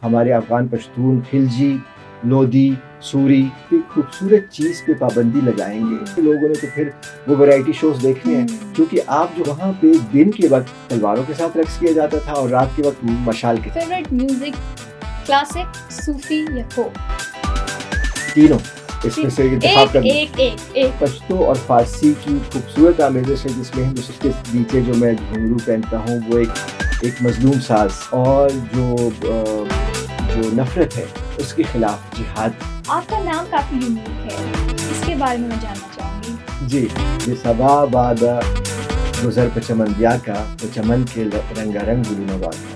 हमारे अफ़गान पश्तून, खिलजी, लोदी, सूरी एक खूबसूरत चीज़ पे पाबंदी लगाएँगे। लोगों ने तो फिर वो वैरायटी शोज़ देखने हैं, क्योंकि आप जो वहाँ पे दिन के वक़्त तलवारों के साथ रक़्स किया जाता था और रात के वक़्त मशाल के। फेवरेट म्यूजिक क्लासिक, सूफी या फोक? तीनों, इसमें से इंतखाब करना। एक। पश्तो और फ़ारसी की खूबसूरत आमेज़श है, जिसमें उसके नीचे जो मैं घुंघरू पहनता हूँ वो एक मज़लूम साज़ और जो नफ़रत है उसके खिलाफ जिहाद। आपका नाम काफ़ी यूनिक है, इसके बारे में मैं जानना चाहूँगी। जी, ये सबा बादा गुज़र पे चमन दिया का, वो चमन के रंगारंग गुलू नवा का।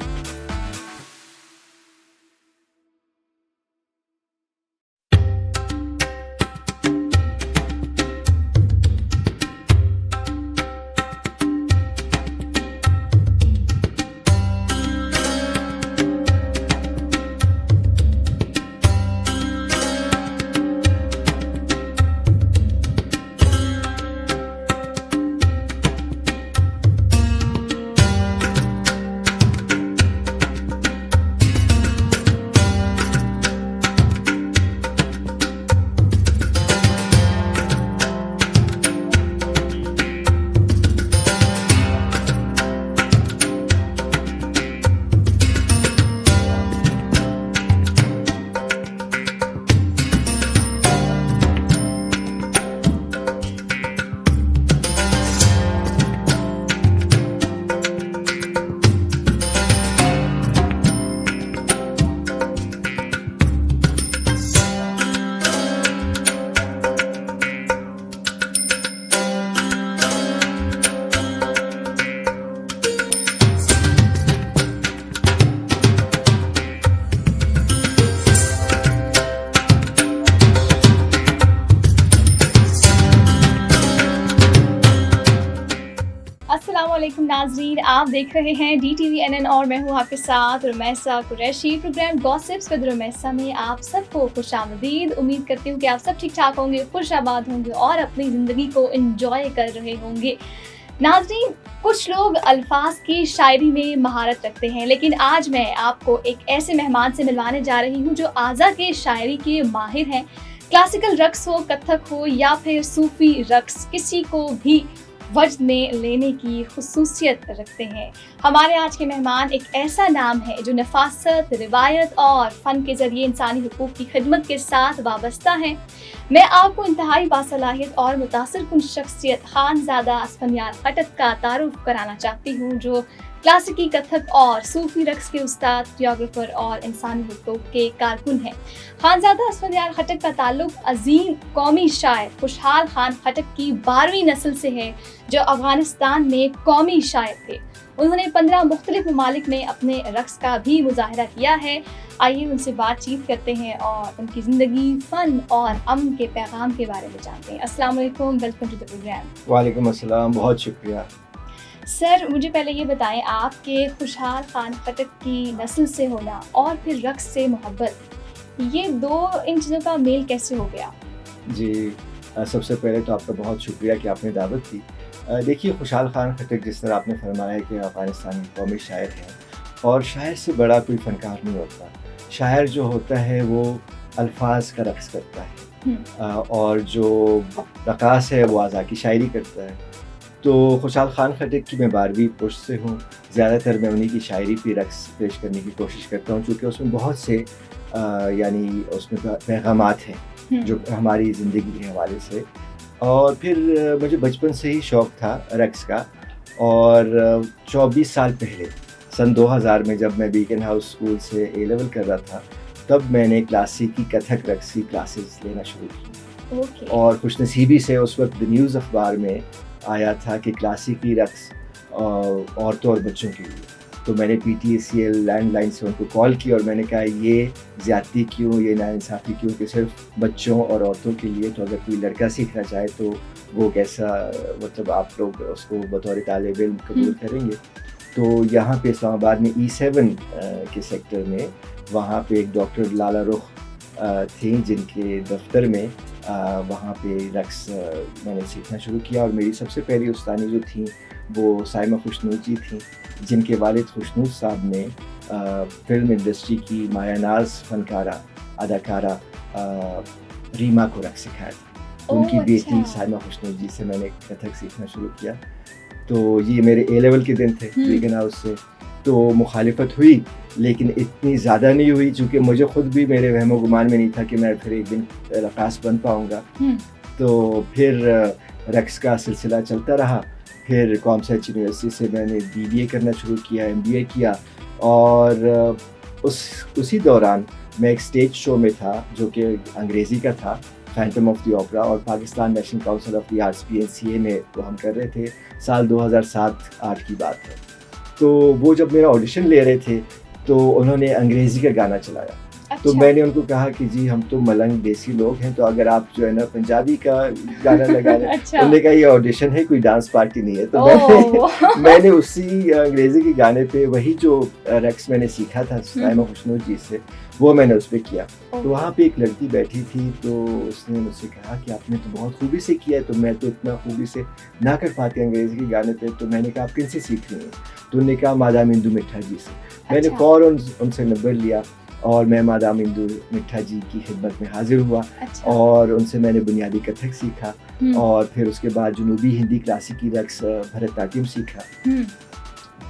अस्सलामुअलैकुम नाज़रीन, आप देख रहे हैं DTV NN और मैं हूँ आपके साथ Rumaisa Qureshi. Programme gossips with Rumaisa में आप सबको खुशामदीद। उम्मीद करती हूँ कि आप सब ठीक ठाक होंगे, खुशाबाद होंगे और अपनी ज़िंदगी को एंजॉय कर रहे होंगे। नाज़रीन, कुछ लोग अल्फाज की शायरी में महारत रखते हैं, लेकिन आज मैं आपको एक ऐसे मेहमान से मिलवाने जा रही हूँ जो आज़ा के शायरी के माहिर हैं। क्लासिकल रक्स हो, कथक हो या फिर सूफ़ी रक्स, किसी को भी वज़्न में लेने की खुसूसियत रखते हैं। हमारे आज के मेहमान एक ऐसा नाम है जो नफासत, रिवायत और फ़न के ज़रिए इंसानी हुकूक़ की खिदमत के साथ वाबस्ता है। मैं आपको इंतहाई बासलाहियत और मुतासिरकुन शख्सियत खानज़ादा असफंयार खटक का तारुफ कराना चाहती हूँ, जो क्लासिकी, कथक और सूफ़ी रक्स के उस्ताद, कोरियोग्राफर और इंसानी हुकूक़ के कारकुन हैं। खानज़ादा असफंयार खटक का ताल्लुक़ अज़ीम कौमी शायर खुशहाल खान खटक की 12वीं नस्ल से है, जो अफ़गानिस्तान में कौमी शायर थे। उन्होंने 15 मुख्तलिफ ममालिक में अपने रक्स का भी मुज़ाहरा किया है। आइए उनसे बातचीत करते हैं और उनकी ज़िंदगी, फ़न और अमन के पैगाम के बारे में जानते हैं। अस्सलाम वालेकुम, वेलकम टू द प्रोग्राम। वालेकुम अस्सलाम, बहुत शुक्रिया। सर, मुझे पहले ये बताएं, आपके खुशहाल खान खटक की नस्ल से होना और फिर रक्स से मोहब्बत, ये इन चीज़ों का मेल कैसे हो गया? जी, सबसे पहले तो आपका बहुत शुक्रिया कि आपने दावत दी। देखिए, खुशहाल खान खटक जिस तरह आपने फरमाया कि अफ़गानिस्तान के कौमी शायर हैं, और शायर से बड़ा कोई फ़नकार नहीं होता। शायर जो होता है वो अल्फाज का रक़्स करता है, और जो रक़ास है वो आज़ा की शायरी करता है। तो खुशहाल खान खटक की मैं 12वीं पुश्त से हूँ। ज़्यादातर मैं उन्हीं की शायरी पे रक़्स पेश करने की कोशिश करता हूँ, चूँकि उसमें बहुत से यानी उसमें पैगामात हैं जो हमारी ज़िंदगी के हवाले से। और फिर मुझे बचपन से ही शौक़ था रक़्स का, और 24 साल पहले सन 2000 में जब मैं बीकन हाउस स्कूल से A लेवल कर रहा था, तब मैंने क्लासिकी कथक रक़्स की क्लासेस लेना शुरू की। और खुशनसीबी से उस वक्त द न्यूज़ अखबार में आया था कि क्लासिकी रक़्स औरतों और बच्चों के लिए। तो मैंने PTACL लैंडलाइन से उनको कॉल की और मैंने कहा, ये ज़्यादती क्यों, ये नाइंसाफ़ी क्यों कि सिर्फ बच्चों और औरतों के लिए? तो अगर कोई लड़का सीखना चाहे तो वो कैसा, मतलब आप लोग उसको बतौर तालिब इल्म कबूल करेंगे? तो यहाँ पे इस्लामाबाद में E7 के सेक्टर में, वहाँ पे एक डॉक्टर लाला रुख थी जिनके दफ्तर में वहाँ पे रक़्स मैंने सीखना शुरू किया। और मेरी सबसे पहली उस्तानी जो थी वो साइमा खुशनूद जी थी, जिनके वालिद खुशनूद साहब ने फ़िल्म इंडस्ट्री की माया नाज़ फ़नकारा, अदाकारा रीमा को रक़्स सिखाया था। ओह! उनकी बेटी अच्छा। साइमा खुशनूर जी से मैंने कथक सीखना शुरू किया। तो ये मेरे ए लेवल के दिन थे वीगन हाउस से। तो मुखालिफत हुई, लेकिन इतनी ज़्यादा नहीं हुई, चूँकि मुझे ख़ुद भी मेरे वहम-ओ-गुमान में नहीं था कि मैं फिर एक दिन रक़ास बन पाऊँगा। तो फिर रक़्स का सिलसिला चलता रहा। फिर कॉमसर्च यूनिवर्सिटी से मैंने बीबीए करना शुरू किया, एमबीए किया, और उसी दौरान मैं एक स्टेज शो में था जो कि अंग्रेज़ी का था, फैंटम ऑफ द ओपेरा, और Pakistan national council of the arts PNCA में वो हम कर रहे थे। साल 2007-8 की बात है। तो वो जब मेरा ऑडिशन ले रहे थे तो उन्होंने अंग्रेज़ी का गाना चलाया। तो अच्छा। मैंने उनको कहा कि जी हम तो मलंग देसी लोग हैं, तो अगर आप जो है ना पंजाबी का गाना लगा लें। अच्छा। उन्होंने कहा ये ऑडिशन है, कोई डांस पार्टी नहीं है। तो ओह! मैंने उसी अंग्रेज़ी के गाने पे वही जो रक़्स मैंने सीखा था साइमा खुशनूर जी से, वो मैंने उस पे किया। तो वहाँ पे एक लड़की बैठी थी, तो उसने मुझसे कहा कि आपने तो बहुत खूबी से किया है, तो मैं तो इतना खूबी से ना कर पाती अंग्रेज़ी के गाने पे। तो मैंने कहा आप किनसे सीख रही हैं? तो उन्होंने कहा मादाम इंदु मिठा जी से। मैंने अच्छा। फ़ौरन उनसे नंबर लिया और मैं मादाम इंदु मिठा जी की खिदमत में हाज़िर हुआ। अच्छा। और उनसे मैंने बुनियादी कथक सीखा, और फिर उसके बाद जुनूबी हिंदी क्लासिकी रक़्स भरतनाट्यम सीखा।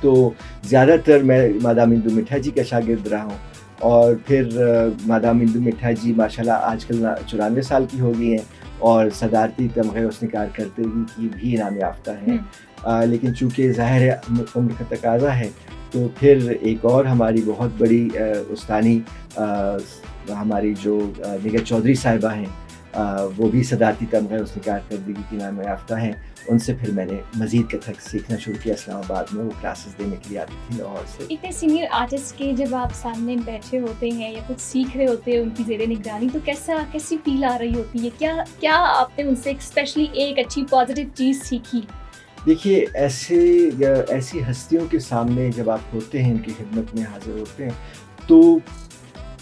तो ज़्यादातर मैं मादाम इंदु मिठा जी का शागिर्द रहा हूँ। और फिर मादाम इंदु मिठा जी माशाल्लाह आजकल 94 साल की हो गई हैं, और सदारती तमग़े हुस्न कारकर्दगी की भी इनाम याफ़्ता हैं। लेकिन चूँकि ज़ाहिर है उम्र का तकाज़ा है, तो फिर एक और हमारी बहुत बड़ी उस्तानी हमारी जो निगर चौधरी साहिबा हैं, वो भी सदारती तमग़े हुस्न कारकर्दगी की इनाम याफ़्ता हैं। उनसे फिर मैंने मज़ीद कथक सीखना शुरू किया इस्लामाबाद में। वो क्लासेस देने के लिए आती थी लाहौर से। इतने सीनियर आर्टिस्ट के जब आप सामने बैठे होते हैं या कुछ सीख रहे होते हैं उनकी ज़ेरे निगरानी, तो कैसी फ़ील आ रही होती है? क्या आपने उनसे स्पेशली एक अच्छी पॉज़िटिव चीज़ सीखी? देखिए, ऐसी हस्तियों के सामने जब आप होते हैं, इनकी खिदमत में हाज़िर होते हैं, तो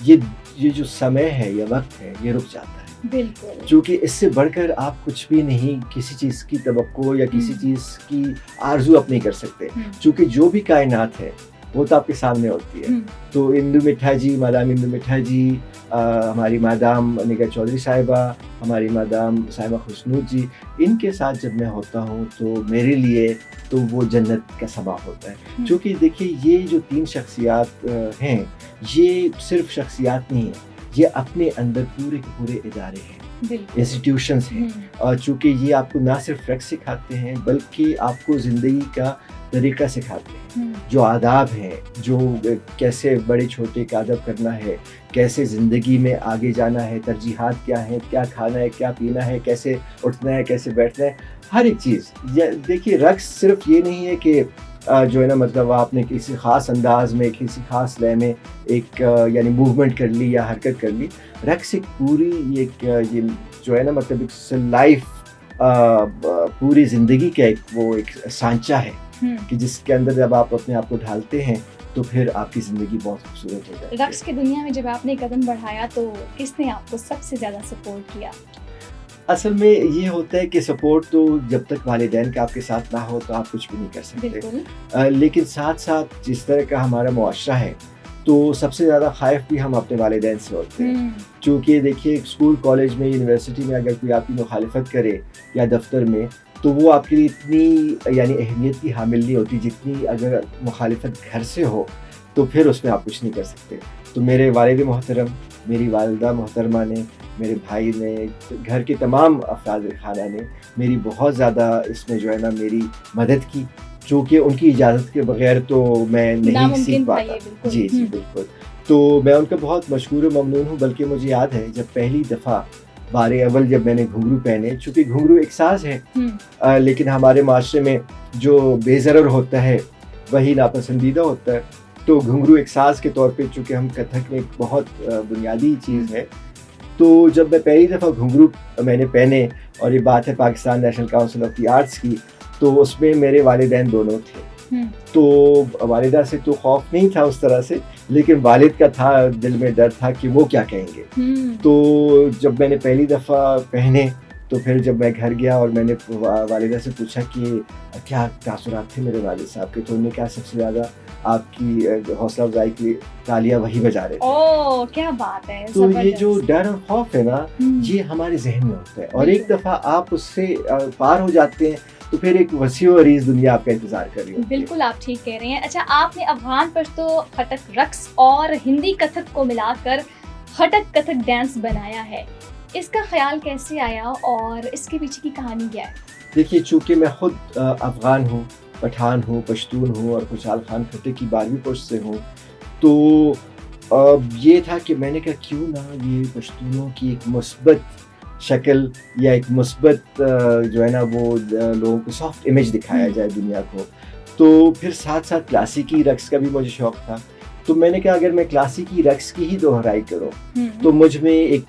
ये जो समय है या वक़्त है, ये रुक जाता है। बिल्कुल। चूँकि इससे बढ़कर आप कुछ भी नहीं, किसी चीज़ की तवक्को या किसी चीज़ की आरज़ू आप नहीं कर सकते। चूँकि जो भी कायनात है, वो तो आपके सामने होती है। तो इंदु मिठा जी, मादाम इंदु मिठा जी, हमारी मादाम निगर चौधरी साहिबा, हमारी मादाम साइमा खुशनूर जी, इनके साथ जब मैं होता हूँ तो मेरे लिए तो वो जन्नत का समा होता है। चूँकि देखिए, ये जो 3 शख्सियात हैं, ये सिर्फ़ शख्सियात नहीं हैं, ये अपने अंदर पूरे के पूरे इदारे हैं, इंस्टीट्यूशंस हैं। और चूँकि ये आपको ना सिर्फ़ रक़्स सिखाते हैं, बल्कि आपको ज़िंदगी का तरीक़ा सिखाते हैं। जो आदाब हैं, जो कैसे बड़े छोटे का अदब करना है, कैसे ज़िंदगी में आगे जाना है, तरजीहात क्या हैं, क्या खाना है, क्या पीना है, कैसे उठना है, कैसे बैठना है, हर एक चीज़। देखिए, रक़्स सिर्फ़ ये नहीं है कि जो है ना, मतलब आपने किसी ख़ास अंदाज़ में, किसी ख़ास लय में एक यानी मूवमेंट कर ली या हरकत कर ली। रक़्स एक पूरी ये जो है ना, मतलब एक लाइफ़ पूरी ज़िंदगी का एक सांचा है कि जिसके अंदर जब आप अपने आप को ढालते हैं, तो फिर आपकी ज़िंदगी बहुत खूबसूरत हो जाती है। रक़्स की दुनिया में जब आपने कदम बढ़ाया, तो किसने आपको सबसे ज़्यादा सपोर्ट किया? असल में ये होता है कि सपोर्ट तो जब तक वालिदैन का आपके साथ ना हो, तो आप कुछ भी नहीं कर सकते। लेकिन साथ-साथ जिस तरह का हमारा मुआशरा है, तो सबसे ज़्यादा ख़ाइफ़ भी हम अपने वालिदैन से होते हैं। चूँकि देखिए, स्कूल, कॉलेज में, यूनिवर्सिटी में अगर कोई आपकी मुखालिफत करे या दफ्तर में, तो वो आपके लिए इतनी यानी अहमियत की हामिल नहीं होती जितनी अगर मुखालिफत घर से हो, तो फिर उसमें आप कुछ नहीं कर सकते। तो मेरे वालिद मोहतरम, मेरी वालिदा मोहतरमा ने, मेरे भाई ने, घर के तमाम अफ़राद ख़ाना ने मेरी बहुत ज़्यादा इसमें जो है ना, मेरी मदद की। चूँकि उनकी इजाज़त के बग़ैर तो मैं नहीं सीख पाता। जी, बिल्कुल। तो मैं उनका बहुत मशकूर व ममनून हूँ। बल्कि मुझे याद है, जब पहली दफ़ा बारे अव्वल जब मैंने घुंघरू पहने, चूँकि घुंघरू एक साज़ है, लेकिन हमारे माशरे में जो बेज़रर होता है, वही नापसंदीदा होता है। तो घुंघरू एक साज़ के तौर पे, चूँकि हम कथक में एक बहुत बुनियादी चीज़ है, तो जब मैं पहली दफ़ा घुंघरू मैंने पहने, और ये बात है Pakistan national council of the arts की, तो उसमें मेरे वालिदैन दोनों थे। तो वालिदा से तो खौफ नहीं था उस तरह से, लेकिन वालिद का था, दिल में डर था कि वो क्या कहेंगे। तो जब मैंने पहली दफ़ा पहने, तो फिर जब मैं घर गया और मैंने वालिदा से पूछा कि क्या तासुरात थे मेरे वालिद साहब के, तो उन्होंने कहा सबसे ज़्यादा आपकी हौसला अफ़ज़ाई के लिए तालियाँ वही बजा रहे थे। ओह! क्या बात है, तो ये जो ज़बरदस्त। डर और खौफ है ना, हुँ, ये हमारे ज़हन में होता है और एक बिल्कुल। दफ़ा आप उससे पार हो जाते हैं, तो फिर एक वसी व अरीज़ दुनिया आपका इंतज़ार कर रही होती है। बिल्कुल, आप ठीक कह रहे हैं। अच्छा, आपने अफ़गान पश्तो खटक रक़्स और हिंदी कथक को मिलाकर खटक कथक डांस बनाया है। इसका ख़्याल कैसे आया और इसके पीछे की कहानी क्या है? देखिए, चूँकि मैं खुद अफ़गान हूँ, पठान हूँ, पश्तून हूँ और खुशहाल खान खट्टक की 12वीं पुश्त से हूँ, तो ये था कि मैंने कहा क्यों ना ये पश्तूनों की एक मुस्बत शक्ल या एक मुस्बत जो है ना वो लोगों को सॉफ्ट इमेज दिखाया हुँ, जाए दुनिया को। तो फिर साथ-साथ क्लासिकी रक़्स का भी मुझे शौक था। तो मैंने कहा अगर मैं क्लासिकी रक़्स की ही दोहराई करूँ, तो हुँ, मुझ में एक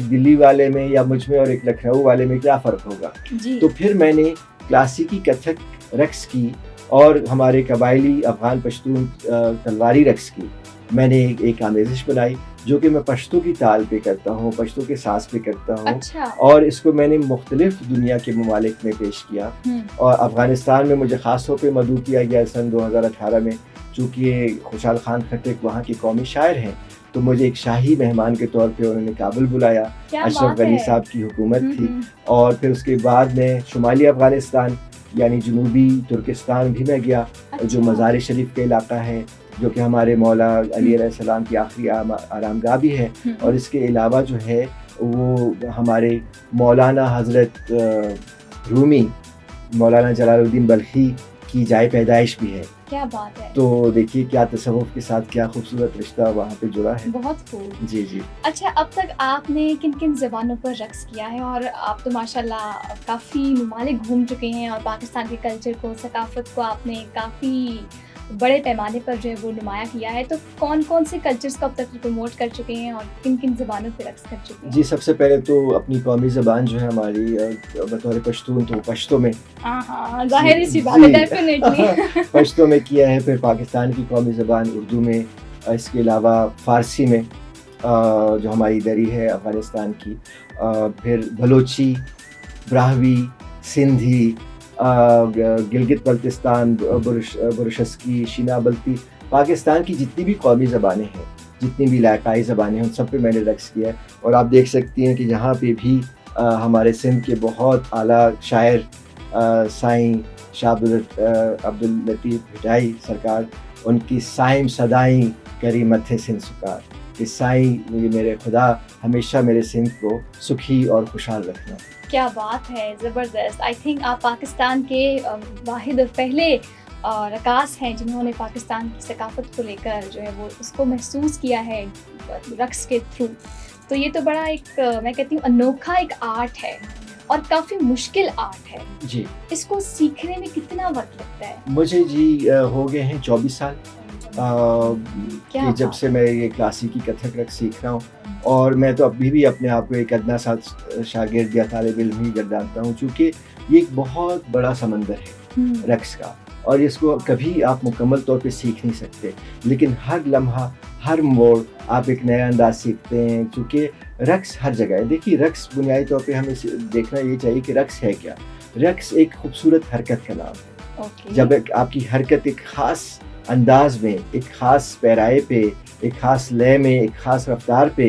दिल्ली वाले में या मुझ में और एक लखनऊ वाले में क्या फ़र्क होगा? जी। तो फिर मैंने क्लासिकी कथक रक़्स की और हमारे कबायली अफ़गान पश्तून तलवारी रक़्स की मैंने एक आमेज़िश बनाई, जो कि मैं पश्तो की ताल पे करता हूँ, पश्तो के साज़ पे करता हूँ अच्छा। और इसको मैंने मुख्तलिफ़ दुनिया के ममालिक में पेश किया हुँ, और अफ़गानिस्तान में मुझे ख़ास तौर पे मदऊ किया गया सन 2018 में, चूँकि खुशहाल खान खट्टक वहाँ के कौमी शायर हैं, तो मुझे एक शाही मेहमान के तौर पे उन्होंने काबुल बुलाया। क्या अशरफ बात गनी है! साहब की हुकूमत हुँ, थी हुँ, और फिर उसके बाद में शुमाली अफ़गानिस्तान यानी जनूबी तुर्किस्तान भी मैं गया, जो अच्छा। मज़ार शरीफ का इलाका है, जो कि हमारे मौला अली हुँ, अलैहिस्सलाम की आखिरी आरामगाह भी है हुँ, और इसके अलावा जो है वो हमारे मौलाना हज़रत रूमी, मौलाना जलालुद्दीन बल्खी की जाए पैदाइश भी है। क्या बात है! तो देखिए क्या तसव्वुफ़ के साथ क्या खूबसूरत रिश्ता वहाँ पे जुड़ा है। बहुत खूब। जी, जी। अच्छा, अब तक आपने किन-किन ज़बानों पर रक़्स किया है? और आप तो माशाल्लाह काफ़ी ममालिक घूम चुके हैं और पाकिस्तान के कल्चर को, सक़ाफ़त को आपने काफ़ी बड़े पैमाने पर जो है वो नुमाया किया है। तो कौन-कौन से कल्चर्स को अब तक प्रमोट कर चुके हैं और किन-किन ज़बानों पे रक़्स कर चुके हैं? जी, सबसे पहले तो अपनी कौमी ज़बान जो है हमारी बतौर पश्तून तो पश्तो में हाँ, हाँ, जी, ज़ाहिर-सी बात है, जी। डेफ़िनेटली। पश्तो में किया है, फिर पाकिस्तान की कौमी ज़बान उर्दू में, इसके अलावा फ़ारसी में जो हमारी दरी है अफ़गानिस्तान की, फिर बलोची, ब्राहवी, सिंधी, गिलगित बल्तिस्तान, बुरशस्की, शीना बल्ती, पाकिस्तान की जितनी भी कौमी ज़बानें हैं, जितनी भी इलाकाई ज़बानें हैं, उन सब पे मैंने रक़्स किया है और आप देख सकती हैं कि यहाँ पे भी हमारे सिंध के बहुत आला शायर साईं शाह अब्दुल लतीफ़ भिटाई सरकार, उनकी साइम सदाई करी मथे सिंध सुकार, कि साईं ये मेरे खुदा हमेशा मेरे सिंध को सुखी और खुशहाल रखना। क्या बात है, ज़बरदस्त। आई थिंक आप पाकिस्तान के वाहिद और पहले रकास हैं जिन्होंने पाकिस्तान की सकाफ़त को लेकर जो है वो उसको महसूस किया है रक़्स के थ्रू। तो ये तो बड़ा एक मैं कहती हूँ अनोखा एक आर्ट है और काफ़ी मुश्किल आर्ट है। जी, इसको सीखने में कितना वक़्त लगता है? मुझे जी हो गए हैं 24 साल क्या कि जब बात से मैं ये क्लासिकी कथक रक़्स सीख रहा हूँ और मैं तो अभी भी अपने आप को एक अदना सा शागिर्द या तालिब इल्म ही गर्दानता हूँ, चूँकि ये एक बहुत बड़ा समंदर है हुँ, रक़्स का और इसको कभी आप मुकम्मल तौर पे सीख नहीं सकते। लेकिन हर लम्हा, हर मोड़ आप एक नया अंदाज़ सीखते हैं, चूँकि रक़्स हर जगह है। देखिए रक़्स बुनियादी तौर पे हमें देखना ये चाहिए कि रक़्स है क्या? रक़्स एक खूबसूरत हरकत का नाम है। ओके। जब एक आपकी हरकत एक ख़ास अंदाज़ में, एक ख़ास पैराए पे, एक ख़ास लय में, एक ख़ास रफ़्तार पे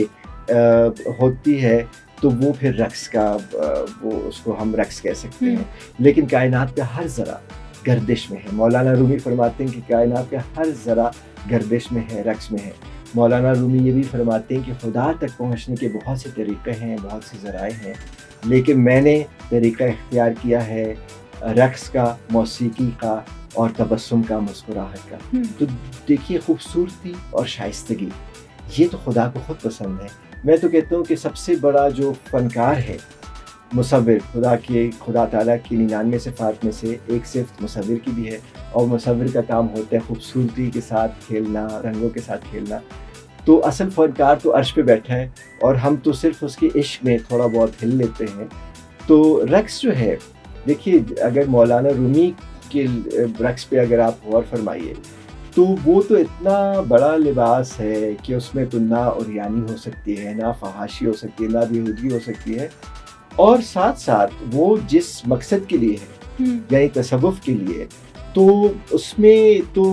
होती है, तो वो फिर रक़्स का वो उसको हम रक़्स कह सकते हुँ, हैं। लेकिन कायनात का हर ज़रा गर्दिश में है। मौलाना रूमी फरमाते हैं कि कायनात का हर ज़रा गर्दिश में है, रक़्स में है। मौलाना रूमी ये भी फरमाते हैं कि खुदा तक पहुँचने के बहुत से तरीक़े हैं, बहुत से ज़राए हैं, लेकिन मैंने तरीक़ा इख्तियार किया है रक़्स का, मौसीकी का और तबस्सुम का, मुस्कुराहट का। हुँ, तो देखिए खूबसूरती और शाइस्तगी, ये तो खुदा को खुद पसंद है। मैं तो कहता हूँ कि सबसे बड़ा जो फ़नकार है, मुसव्विर, खुदा ताला की 99 सिफ़ात में से एक सिफ़त मुसव्विर की भी है और मुसव्विर का काम होता है खूबसूरती के साथ खेलना, रंगों के साथ खेलना। तो असल फ़नकार तो अर्श पे बैठा है और हम तो सिर्फ़ उसके इश्क में थोड़ा बहुत हिल लेते हैं। तो रक़्स जो है, देखिए अगर मौलाना रूमी के रक़्स पे अगर आप गौर फरमाइए, तो वो तो इतना बड़ा लिबास है कि उसमें तो ना उरियानी हो सकती है, ना फ़हाशी हो सकती है, ना बेहूदगी हो सकती है। और साथ-साथ वो जिस मकसद के लिए है, यानी तसव्वुफ़ के लिए, तो उसमें तो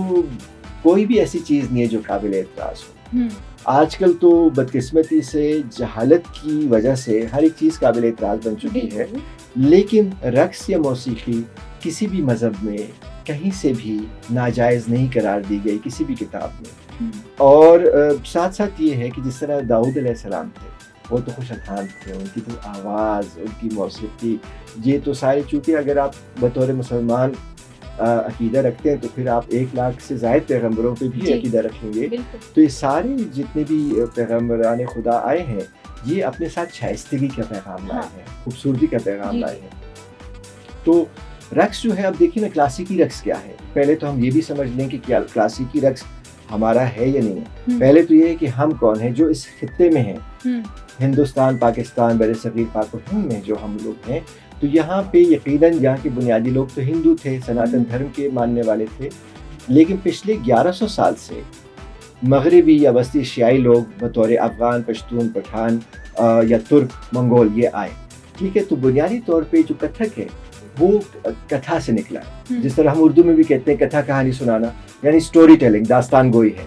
कोई भी ऐसी चीज़ नहीं है जो काबिल-ए-एतराज़ हो। आजकल तो बदकिस्मती से जहालत की वजह से हर एक चीज़ काबिल-ए-एतराज़ बन चुकी है। बिल्कुल। लेकिन रक़्स या मौसीकी किसी भी मज़हब में कहीं से भी नाजायज़ नहीं करार दी गई किसी भी किताब में। और साथ-साथ ये है कि जिस तरह दाऊद अलैहिस्सलाम थे, वो तो खुशअल्हान थे, उनकी तो आवाज़, उनकी मौसीकी, ये तो सारे, चूँकि अगर आप बतौर मुसलमान अक़ीदा रखते हैं तो फिर आप 1 लाख से ज़ायद पैगम्बरों पे भी जी। अक़ीदा रखेंगे। बिल्कुल। तो ये सारे जितने भी पैगम्बरान खुदा आए हैं, ये अपने साथ शाइस्तगी का पैगाम लाए हैं, खूबसूरती का पैगाम जी, लाए जी। हैं। तो रक़्स जो है, अब देखिए ना, क्लासिकी रक़्स क्या है? पहले तो हम ये भी समझ लें कि क्या क्लासिकी रक़्स हमारा है या नहीं है। पहले तो ये है कि हम कौन हैं जो इस खित्ते में हैं, हिंदुस्तान, पाकिस्तान, बरे-सग़ीर पाक व हिंद में जो हम लोग हैं। तो यहाँ पे यकीनन यहाँ के बुनियादी लोग तो हिंदू थे, सनातन धर्म के मानने वाले थे। लेकिन पिछले 1100 साल से मग़रिबी या वस्ती एशियाई लोग बतौर अफ़गान, पश्तून, पठान या तुर्क, मंगोल ये आए। ठीक है, तो बुनियादी तौर पे जो कथक है वो कथा से निकला है। जिस तरह हम उर्दू में भी कहते हैं कथा कहानी सुनाना, यानी स्टोरी टेलिंग, दास्तान गोई है।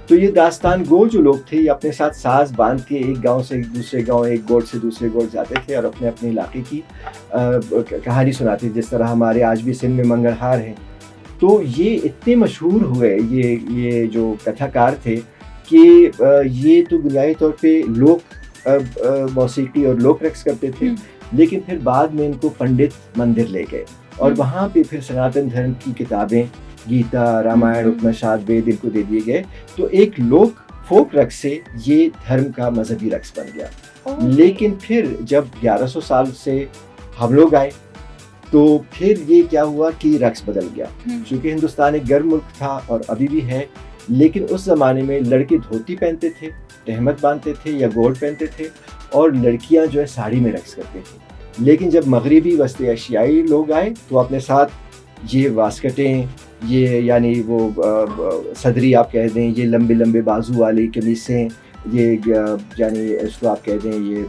तो ये दास्तान गो जो लोग थे, ये अपने साथ साज़ बांध के एक गांव से दूसरे गांव, एक गोट से दूसरे गोट जाते थे और अपने अपने इलाके की कहानी सुनाते थे। जिस तरह हमारे आज भी सिंध में मंगलहार हैं। तो ये इतने मशहूर हुए ये जो कथाकार थे कि ये तो बुनियादी तौर पे लोक मौसीकी और लोक रक़्स करते थे। लेकिन फिर बाद में इनको पंडित मंदिर ले गए और वहाँ पे फिर सनातन धर्म की किताबें, गीता, रामायण, उपनिषद, वेद इनको दे दिए गए। तो एक लोक फोक रक़्स से ये धर्म का मजहबी रक़्स बन गया। लेकिन फिर जब 1100 साल से हम लोग आए, तो फिर ये क्या हुआ कि रक़्स बदल गया। चूँकि हिंदुस्तान एक गर्म मुल्क था और अभी भी है, लेकिन उस ज़माने में लड़के धोती पहनते थे, तहमत बांधते थे या गोड पहनते थे, और लड़कियां जो है साड़ी में रक़्स करती थी। लेकिन जब मग़रिबी वस्ती एशियाई लोग आए तो अपने साथ ये वास्कटें, ये यानी वो सदरी आप कह दें, ये लंबे लंबे बाजू वाली कमीज़ें, ये यानी इसको आप कह दें ये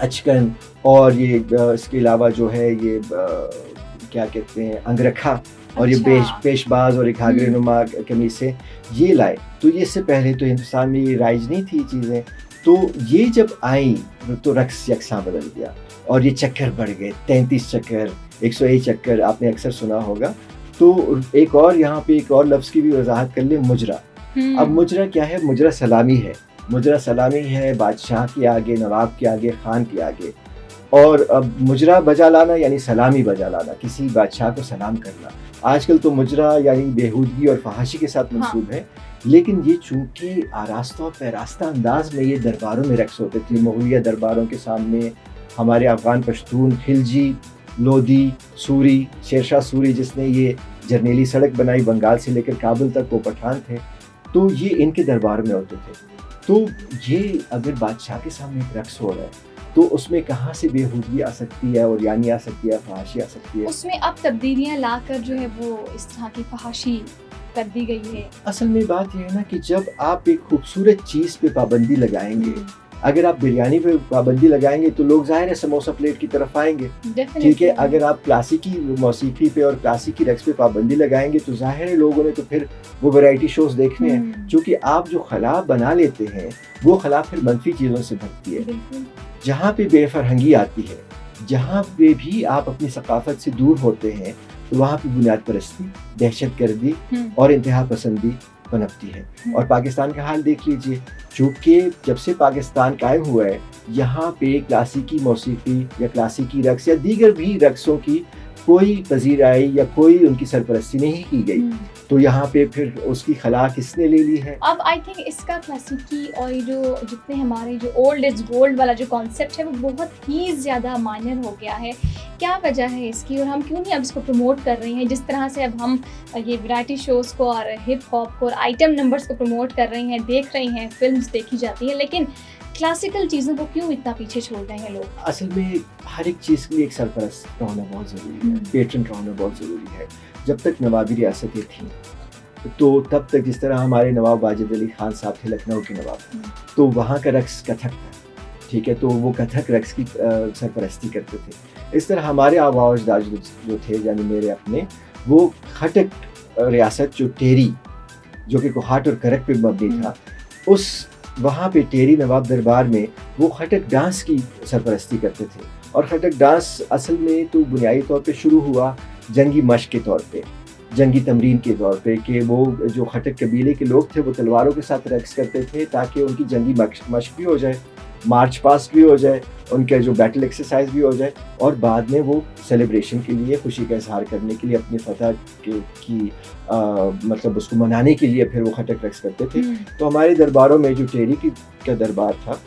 अचकन, और ये इसके अलावा जो है ये क्या कहते हैं अंगरखा, और ये पेशबाज और एक घाघरे नुमा कमीज़ें ये लाए। तो ये इससे पहले तो हिंदुस्तान में ये राइज नहीं थी चीज़ें। तो ये जब आई तो रक़्स यकसां बदल गया और ये चक्कर बढ़ गए, 33 चक्कर, 101 चक्कर आपने अक्सर सुना होगा। तो एक और यहाँ पे एक और लफ्ज़ की भी वजाहत कर ले, मुजरा। अब मुजरा क्या है? मुजरा सलामी है। मुजरा सलामी है बादशाह के आगे, नवाब के आगे, खान के आगे। और अब मुजरा बजा लाना यानी सलामी बजा लाना, किसी बादशाह को सलाम करना। आजकल तो मुजरा यानी बेहूदगी और फहाशी के साथ मंसूब है। लेकिन ये चूँकि आरास्ता और पैरास्ता अंदाज में ये दरबारों में रक़्स होते थे, मुग़लिया दरबारों के सामने हमारे अफ़गान पश्तून, खिलजी, लोदी, सूरी, शेरशाह सूरी जिसने ये जरनेली सड़क बनाई बंगाल से लेकर काबुल तक, वो पठान थे। तो ये इनके दरबार में होते थे। तो ये अगर बादशाह के सामने एक रक़्स हो रहा है तो उसमें कहाँ से बेहूदगी आ सकती है और यानी आ सकती है, फहाशी आ सकती है। उसमें अब तब्दीलियाँ लाकर जो है वो इस तरह की फहाशी कर दी गई है। असल में बात यह है ना कि जब आप एक खूबसूरत चीज़ पे पाबंदी लगाएंगे, अगर आप बिरयानी पे पाबंदी लगाएंगे तो लोग ज़ाहिर है समोसा प्लेट की तरफ आएंगे। ठीक है, अगर आप क्लासिकी मौसीकी पे और क्लासिकी रक़्स पे पाबंदी लगाएंगे तो ज़ाहिर है लोगों ने तो फिर वो वैरायटी शोज़ देखने हैं। क्योंकि आप जो खला बना लेते हैं वो खला फिर मनफी चीज़ों से भरती है। जहाँ पे बेफरहंगी आती है, जहाँ पे भी आप अपनी सकाफत से दूर होते हैं, तो वहाँ पे बुनियाद परस्ती, दहशत गर्दी और इंतहा पसंदी पनपती है। और पाकिस्तान का हाल देख लीजिए, चूँकि जब से पाकिस्तान कायम हुआ है, यहाँ पे क्लासिकी मौसीकी या क्लासिकी रक़्स या दीगर भी रक़्सों की कोई पजीराई या कोई उनकी सरपरस्ती नहीं की गई। तो यहाँ पे फिर उसकी खला किसने ले ली है? अब आई थिंक इसका क्लासिकी और ये जो जितने हमारे जो ओल्ड इज गोल्ड वाला जो कॉन्सेप्ट है वो बहुत ही ज़्यादा माइनर हो गया है। क्या वजह है इसकी और हम क्यों नहीं अब इसको प्रमोट कर रहे हैं? जिस तरह से अब हम ये वैरायटी शोज़ को और हिप हॉप को और आइटम नंबर्स को प्रमोट कर रहे हैं, देख रहे हैं, फिल्म्स देखी जाती हैं, लेकिन क्लासिकल चीज़ों को क्यों इतना पीछे छोड़ रहे हैं लोग? असल में हर एक चीज़ के लिए एक सरपरस्त का होना बहुत ज़रूरी है, पेट्रन का होना बहुत ज़रूरी है। जब तक नवाबी रियासतें थीं तो तब तक जिस तरह हमारे नवाब वाजिद अली खान साहब थे, लखनऊ के नवाब, तो वहाँ का रक़्स कथक था। ठीक है, तो वो कथक रक्स की सरपरस्ती करते थे। इस तरह हमारे आबा व अजदाद जो थे, यानी मेरे अपने, वो खटक रियासत जो टेरी, जो कि कोहाट और करक पे मबनी था, उस वहाँ पे टेरी नवाब दरबार में वो खटक डांस की सरपरस्ती करते थे। और खटक डांस असल में तो बुनियादी तौर पे शुरू हुआ जंगी मश्क के तौर पे, जंगी तमरीन के तौर पे, कि वो जो खटक कबीले के लोग थे वो तलवारों के साथ रक्स करते थे ताकि उनकी जंगी मश्क भी हो जाए, मार्च पास्ट भी हो जाए, उनका जो बैटल एक्सरसाइज भी हो जाए, और बाद में वो सेलिब्रेशन के लिए, खुशी का इजहार करने के लिए, अपनी फतह की मतलब उसको मनाने के लिए फिर वो खटक रक्स करते थे। तो हमारे दरबारों में जो टेरी का दरबार था,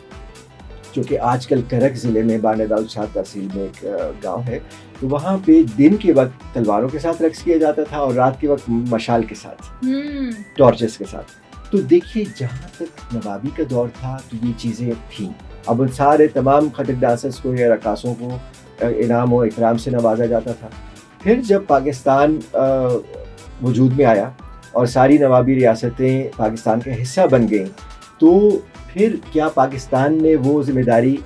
जो कि आजकल करक ज़िले में बानेदाउलशाह तहसील में एक गांव है, तो वहाँ पे दिन के वक्त तलवारों के साथ रक्स किया जाता था और रात के वक्त मशाल के साथ, टॉर्चेस के साथ। तो देखिए, जहाँ तक नवाबी का दौर था तो ये चीज़ें थीं। अब उन सारे तमाम खटक डांसर्स को या रकासों को इनाम और इकराम से नवाजा जाता था। फिर जब पाकिस्तान वजूद में आया और सारी नवाबी रियासतें पाकिस्तान का हिस्सा बन गईं, तो फिर क्या पाकिस्तान ने वो जिम्मेदारी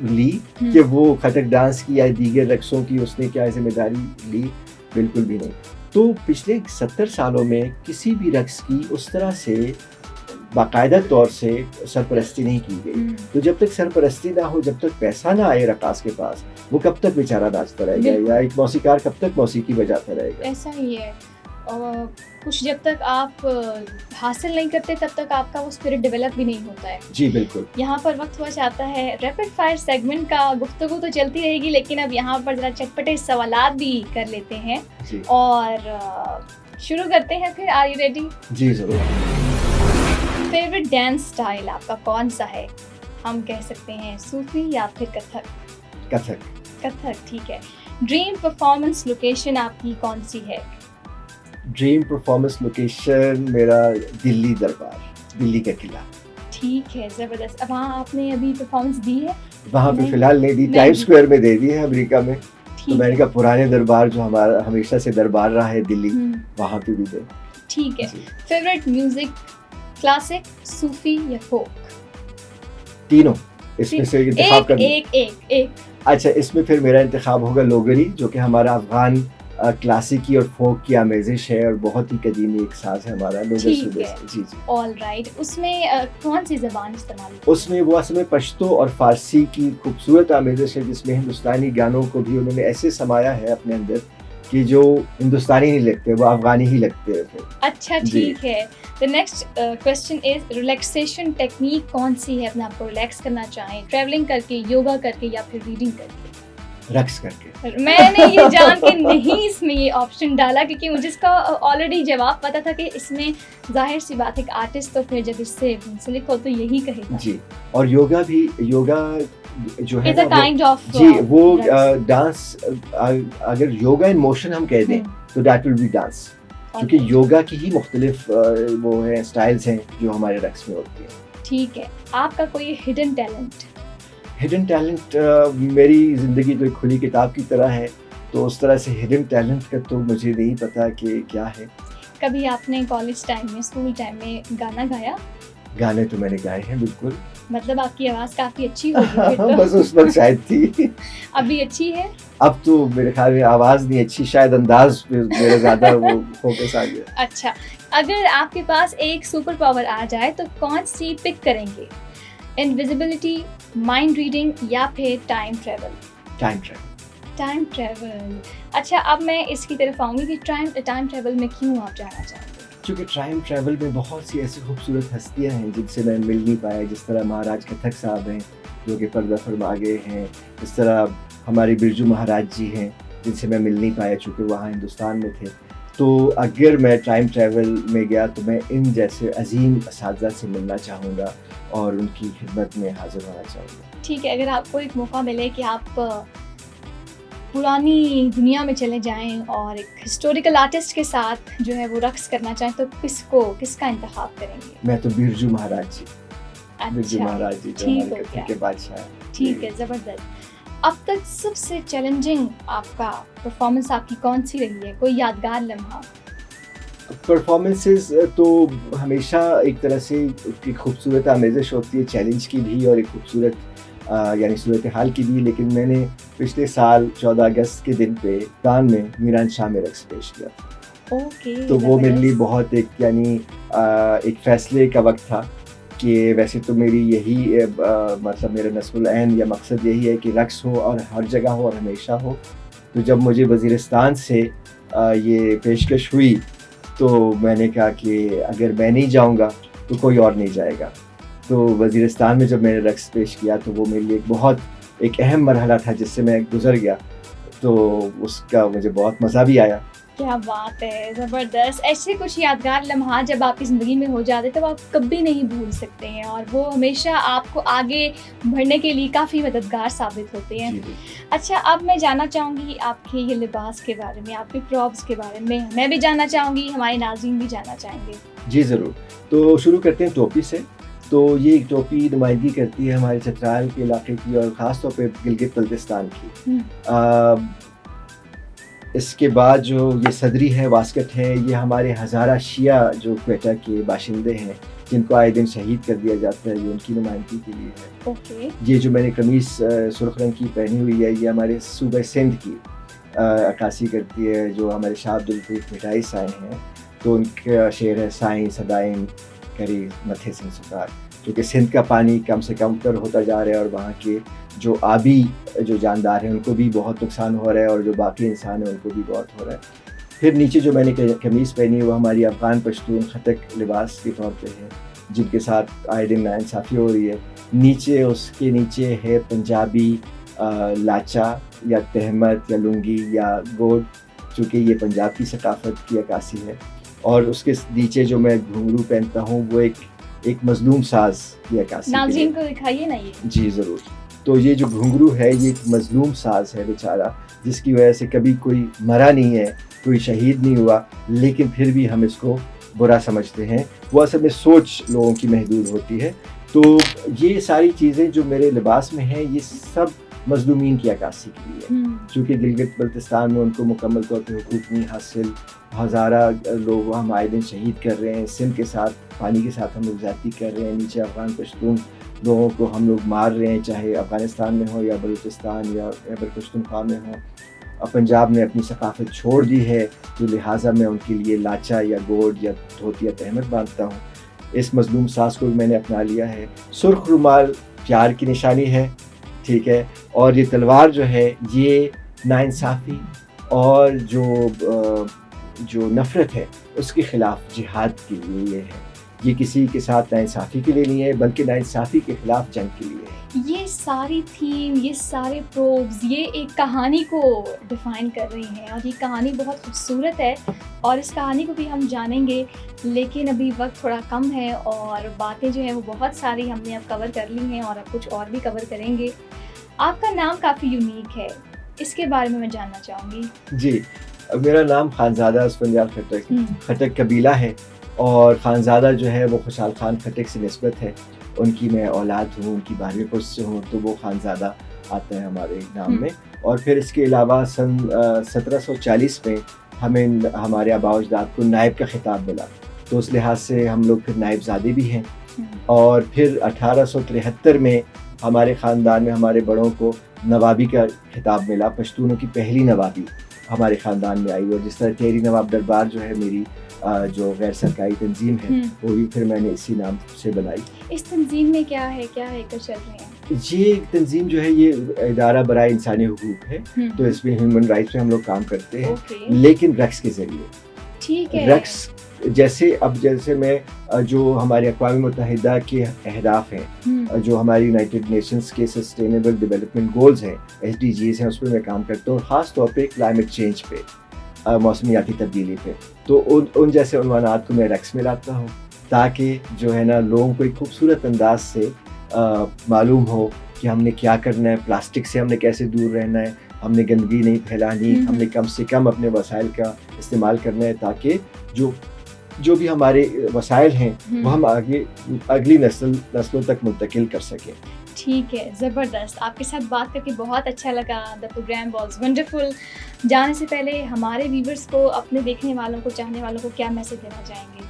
ली कि वो खटक डांस की या दीगर रक्सों की उसने क्या जिम्मेदारी ली? बिल्कुल भी नहीं। तो पिछले 70 सालों में किसी भी रक्स की उस तरह से बाकायदा तौर से सरपरस्ती नहीं की गई। तो जब तक सरपरस्ती ना हो, जब तक पैसा ना आए रकास के पास, वो कब तक बेचारा नाचता रहेगा, या एक मौसीकार कब तक मौसीकी बजाता रहेगा? ऐसा ही है। कुछ जब तक आप हासिल नहीं करते तब तक आपका वो स्पिरिट डेवलप भी नहीं होता है। जी बिल्कुल। यहाँ पर वक्त हुआ चाहता है रैपिड फायर सेगमेंट का। गुफ्तगू तो चलती रहेगी, लेकिन अब यहाँ पर जरा चटपटे सवालात भी कर लेते हैं जी। और शुरू करते हैं फिर। Are you ready? जी जरूर। फेवरेट डांस स्टाइल आपका कौन सा है? हम कह सकते हैं सूफी या फिर कथक? कथक। कथक, ठीक है। ड्रीम परफॉर्मेंस लोकेशन आपकी कौन सी है? ड्रीम परफॉर्मेंस लोकेशन मेरा दिल्ली दरबार, दिल्ली का किला। ठीक है, ज़बरदस्त। अब वहाँ आपने अभी परफॉर्मेंस दी है? वहाँ पे फिलहाल नहीं दी, टाइम्स स्क्वायर में दे दी है अमेरिका में। तो मैंने कहा पुराने दरबार जो हमारा हमेशा से दरबार रहा है दिल्ली, वहाँ पे भी दे। ठीक है। फेवरेट म्यूजिक, क्लासिक, सूफी या फोक? तीनों इसमें से इंतखाब करना। एक। अच्छा, इसमें फिर मेरा इंतखाब होगा लोगरी, जो कि हमारा अफगान क्लासिकी और फोक की आमेजिश है और बहुत ही कदीमी एक साज है हमारा लोगर सूबे से। जी जी। All right. उसमें कौन सी ज़बान इस्तेमाल होती है? उसमें वो असल में पश्तो और फारसी की खूबसूरत आमेजिश है, जिसमें हिंदुस्तानी गानों को भी उन्होंने ऐसे समाया है अपने अंदर कि जो हिंदुस्तानी नहीं लगते, वो अफगानी ही लगते हैं फिर। अच्छा, ठीक है। The next question is relaxation technique कौन सी है अपने आप को रिलैक्स करना चाहें? ट्रैवलिंग करके, योगा करके या फिर रीडिंग करके? रक्स करके। मैंने ये जान के नहीं इसमें ये ऑप्शन डाला, क्योंकि मुझे इसका ऑलरेडी जवाब पता था कि इसमें जाहिर सी बात है, एक आर्टिस्ट तो फिर जब इससे मुंसलिक हो तो यही कहेगा। जी। और योगा भी, योगा जो है ना, काइंड ऑफ जी वो डांस, अगर योगा इन मोशन हम कह दें तो दैट विल बी डांस, क्योंकि योगा की ही मुख्तलिफ वो है स्टाइल्स हैं जो हमारे रक्स में होती हैं। ठीक है। आपका कोई हिडन टैलेंट? हिडन टैलेंट मेरी ज़िंदगी तो एक खुली किताब की तरह है, तो उस तरह से हिडन टैलेंट का तो मुझे नहीं पता कि क्या है। कभी आपने कॉलेज टाइम में, स्कूल टाइम में गाना गाया? गाने तो मैंने गाए हैं बिल्कुल। मतलब आपकी आवाज़ काफ़ी अच्छी होगी फिर तो। बस उस वक्त शायद थी। अभी अच्छी है? अब तो मेरे ख्याल में आवाज़ नहीं अच्छी, शायद अंदाज पे मेरा ज़्यादा वो फोकस आ गया। अच्छा, अगर आपके पास एक सुपर पावर आ जाए तो कौन सी पिक करेंगे? इनविजिबिलिटी, माइंड रीडिंग या फिर time travel? Time travel. Time travel. अच्छा, अब मैं इसकी तरफ आऊँगी कि टाइम ट्रेवल में क्यों आप जाना चाहेंगे? क्योंकि टाइम ट्रैवल में बहुत सी ऐसी खूबसूरत हस्तियां हैं जिनसे मैं मिल नहीं पाया, जिस तरह महाराज कथक साहब हैं जो कि पर्दा फरमा गए हैं, इस तरह हमारे बिरजू महाराज जी हैं जिनसे मैं मिल नहीं पाया चूँकि वहाँ हिंदुस्तान में थे। तो अगर मैं टाइम ट्रैवल में गया तो मैं इन जैसे अजीम असातिज़ा से मिलना चाहूँगा और उनकी खिदमत में हाजिर होना चाहूँगा। ठीक है। अगर आपको एक मौका मिले कि आप पुरानी दुनिया में चले जाएं और एक हिस्टोरिकल आर्टिस्ट के साथ जो है वो रक्स करना चाहें, तो किसका इंतखाब करेंगे? मैं तो बिरजू महाराज जी। अच्छा, बिरजू महाराज जी जो हमारे कथक के बादशाह हैं। ठीक है, ज़बरदस्त। अब तक सबसे चैलेंजिंग आपका परफॉर्मेंस आपकी कौन सी रही है? कोई यादगार लम्हा? परफॉर्मेंसेस तो हमेशा एक तरह से उसकी खूबसूरत आमेज़श होती है, चैलेंज की भी और एक खूबसूरत यानी सूरत हाल की भी। लेकिन मैंने पिछले साल 14 अगस्त के दिन पे दान में मीरान शाह में रक़्स पेश किया था। ओके, तो वो मेरे लिए ज़बरदस्त। बहुत एक यानी एक फ़ैसले का वक़्त था कि वैसे तो मेरी यही मतलब मेरा नस्बुल ऐन या मकसद यही है कि रक़्स हो और हर जगह हो और हमेशा हो। तो जब मुझे वज़ीरिस्तान से ये पेशकश हुई, तो मैंने कहा कि अगर मैं नहीं जाऊँगा तो कोई और नहीं जाएगा। तो वज़ीरिस्तान में जब मैंने रक़्स पेश किया तो वो मेरे लिए एक अहम मरहला था जिससे मैं गुज़र गया। तो उसका मुझे बहुत मज़ा भी आया। क्या बात है, ज़बरदस्त। ऐसे कुछ यादगार लम्हात जब आपकी ज़िंदगी में हो जाते हैं तब आप कभी नहीं भूल सकते हैं और वो हमेशा आपको आगे बढ़ने के लिए काफ़ी मददगार साबित होते हैं। जी, जी। अच्छा, अब मैं जानना चाहूँगी आपके ये लिबास के बारे में, आपके प्रॉप्स के बारे में। मैं भी जानना चाहूँगी, हमारे नाज़रीन भी जानना चाहेंगे। जी, ज़रूर। तो शुरू करते हैं टोपी से। तो ये एक टोपी नुमाइंदगी करती है हमारे चतराल के इलाके की और ख़ास तौर पे गिलगित-बल्तिस्तान की। हुँ। इसके बाद जो ये सदरी है, वास्कट है, ये हमारे हज़ारा शिया जो क्वेटा के बाशिंदे हैं, जिनको आए दिन शहीद कर दिया जाता है, ये उनकी नुमाइंदगी के लिए है। ओके। ये जो मैंने कमीज़ सुर्ख़ रंग की पहनी हुई है, ये हमारे सूबे सिंध की अक्कासी करती है, जो हमारे शाह अब्दुल लतीफ़ मिठाई साईं हैं। तो उनका शेर है, साईं सदाईं करी मथे सिंह सुतार, क्योंकि सिंध का पानी कम से कम तर होता जा रहा है और वहाँ के जो आबी जो जानदार हैं उनको भी बहुत नुकसान हो रहा है और जो बाकी इंसान हैं उनको भी बहुत हो रहा है। फिर नीचे जो मैंने कमीज़ पहनी है वो हमारी अफ़गान पश्तून ख़तक लिबास के तौर पे है, जिनके साथ आए दिन नाइंसाफ़ी हो रही है। नीचे उसके नीचे है पंजाबी लाचा या तहमत या लुंगी या गोड, चूँकि ये पंजाब की सकाफ़त की अक्कासी है। और उसके नीचे जो मैं घुंघरू पहनता हूँ वो एक मज़लूम साज़ की अक्कासी के लिए। नाज़रीन को दिखाइए ना ये। जी, ज़रूर। तो ये जो घुंघरू है ये एक मज़लूम साज़ है बेचारा, जिसकी वजह से कभी कोई मरा नहीं है, कोई शहीद नहीं हुआ, लेकिन फिर भी हम इसको बुरा समझते हैं। वो असल में सोच लोगों की महदूद होती है। तो ये सारी चीज़ें जो मेरे लिबास में हैं ये सब मज़लूमीन की अक्कासी के लिए है। हुँ। चूँकि गिलगित-बल्तिस्तान में उनको मुकम्मल तौर पे हुकूक नहीं हासिल, हज़ारा लोग हम आए दिन शहीद कर रहे हैं, सिंध के साथ पानी के साथ हम लोग ज़्यादती कर रहे हैं, नीचे अफ़गान पश्तून लोगों को हम लोग मार रहे हैं, चाहे अफ़गानिस्तान में हो या बलूचिस्तान या खैबर पख्तूनख्वा में हो। पंजाब ने अपनी सकाफ़त छोड़ दी है, तो लिहाजा मैं उनके लिए लाचा या गोड या धोती या तहमत बांधता हूँ। इस मज़लूम साज़ को भी मैंने अपना लिया है। सुर्ख़ रुमाल प्यार की निशानी है, ठीक है? और ये तलवार जो है ये नाइंसाफ़ी और जो नफ़रत है उसके ख़िलाफ़ जिहाद के लिए है। ये किसी के साथ नाइंसाफ़ी के लिए नहीं है, बल्कि नाइंसाफ़ी के ख़िलाफ़ जंग के लिए है। ये सारी थीम, ये सारे प्रोब्स, ये एक कहानी को डिफ़ाइन कर रही हैं और ये कहानी बहुत खूबसूरत है और इस कहानी को भी हम जानेंगे। लेकिन अभी वक्त थोड़ा कम है और बातें जो हैं वो बहुत सारी हमने अब कवर कर ली हैं और अब कुछ और भी कवर करेंगे। आपका नाम काफ़ी यूनिक है, इसके बारे में मैं जानना चाहूँगी। जी, मेरा नाम खानज़ादा उसफंजाल खटक हुँ। खटक कबीला है और खानज़ादा जो है वो खुशहाल खान खटक से निस्बत है। उनकी मैं औलाद हूँ, उनकी 12वीं पुश्त से हूँ, तो वो खानज़ादा आता है हमारे नाम में। और फिर इसके अलावा सन 1740 में हमें हमारे आबा व अजदाद को नायब का खिताब मिला, तो उस लिहाज से हम लोग फिर नायबज़ादे भी हैं। और फिर 1873 में हमारे ख़ानदान में हमारे बड़ों को नवाबी का खिताब मिला, पश्तूनों की पहली नवाबी हमारे ख़ानदान में आई। और जिस तरह टेरी नवाब दरबार जो है मेरी जो गैर सरकारी तंजीम है, वो भी फिर मैंने इसी नाम से बनाई। इस तंजीम में क्या है कर चल रहे हैं? ये तंजीम जो है ये इदारा बराए इंसानी हुकूक है, तो इसमें ह्यूमन राइट्स पे हम लोग काम करते हैं, ओके, लेकिन रक़्स के ज़रिए। ठीक है। रक़्स जैसे मैं जो हमारे अक़वाम मुत्तहिदा के अहदाफ़ हैं, जो हमारी यूनाइटेड नेशंस के सस्टेनेबल डेवलपमेंट गोल्स हैं, SDGs हैं, उस पे मैं काम करता हूँ और ख़ास तौर पे क्लाइमेट चेंज पे, मौसमियाती तब्दीली पे। तो उन जैसे उन्वानात को मैं रक़्स में लाता हूँ, ताकि जो है ना लोगों को एक खूबसूरत अंदाज से मालूम हो कि हमने क्या करना है, प्लास्टिक से हमने कैसे दूर रहना है, हमने गंदगी नहीं फैलानी, हमने कम से कम अपने वसाइल का इस्तेमाल करना है, ताकि जो भी हमारे वसाइल हैं वो हम आगे अगली नस्लों तक मुंतकिल कर सकें। ठीक है, ज़बरदस्त। आपके साथ बात करके बहुत अच्छा लगा। The programme was wonderful. जाने से पहले हमारे व्यूअर्स को, अपने देखने वालों को, चाहने वालों को क्या मैसेज देना चाहेंगे?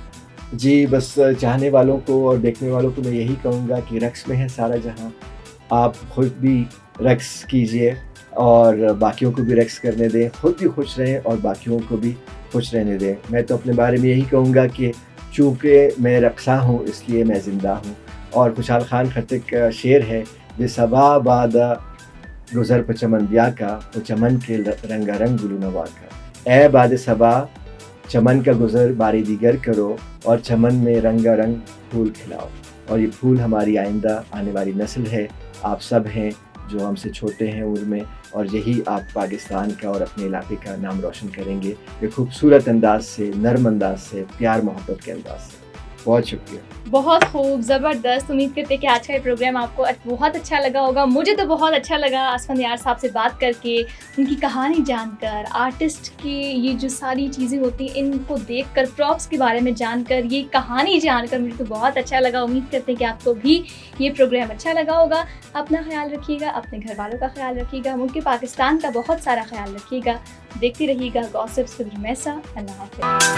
जी, बस चाहने वालों को और देखने वालों को मैं यही कहूँगा कि रक़्स में है सारा जहाँ। आप खुद भी रक़्स कीजिए और बाकियों को भी रक़्स करने दें, खुद भी खुश रहें और बाकियों को भी खुश रहने दें। मैं तो अपने बारे में यही कहूँगा कि चूँकि मैं रक़्सा हूँ इसलिए मैं ज़िंदा हूँ। और खुशहाल खान खट्टक का शेर है, बेसबा बादा गुज़र पे चमन ब्याह का, वो चमन के रंगारंग गुलू नवा का। ए बाद सबा चमन का गुज़र बारी दीगर करो और चमन में रंगारंग फूल खिलाओ। और ये फूल हमारी आइंदा आने वाली नस्ल है, आप सब हैं जो हमसे छोटे हैं उम्र में, और यही आप पाकिस्तान का और अपने इलाके का नाम रोशन करेंगे, ये खूबसूरत अंदाज़ से, नर्म अंदाज़ से, प्यार मोहब्बत के अंदाज़ से। बहुत शुक्रिया। बहुत खूब, ज़बरदस्त। उम्मीद करते हैं कि आज का ये प्रोग्राम आपको बहुत अच्छा लगा होगा। मुझे तो बहुत अच्छा लगा असफंदयार साहब से बात करके, उनकी कहानी जानकर, आर्टिस्ट की ये जो सारी चीज़ें होती हैं इनको देखकर, प्रॉप्स के बारे में जानकर, ये कहानी जानकर मुझे तो बहुत अच्छा लगा। उम्मीद करते हैं कि आपको भी ये प्रोग्राम अच्छा लगा होगा। अपना ख़्याल रखिएगा, अपने घर वालों का ख़्याल रखिएगा, मुल्क पाकिस्तान का बहुत सारा ख़्याल रखिएगा। देखते रहिएगा गॉसिप्स विद रुमैसा। अल्लाह हाफ़िज़।